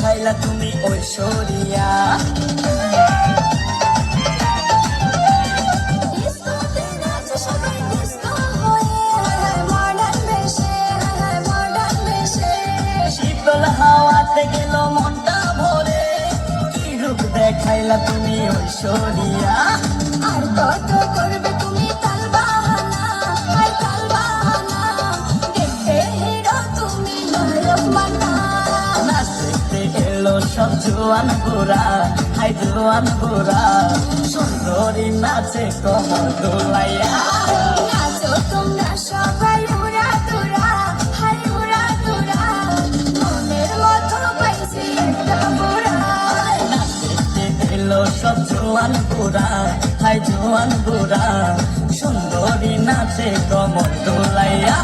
দেখাইলা তুমি ঐশ্বরিয়া। শীতল হাওয়াতে গেল মনটা ভরে, কি রূপ দেখাইলা তুমি ঐশ্বরিয়া। আর কত করবে তুমি তাল বাহানা, আর তাল বাহানা, দেখতে হিরো তুমি নায়ক মানা। নাচ দেখতে এলো সব জোয়ান গোরা, হাই জোয়ান গোরা, সুন্দরী নাচে কমর দোলাইয়া। নাচো তোমরা সবাই উড়া দুরা, হাই উড়া দুরা, মনের মতো পাইছি একটা বুড়া। নাচ দেখতে এলো সব জোয়ান গোরা, হাই জোয়ান গোরা, সুন্দরী নাচে কমর দোলাইয়া।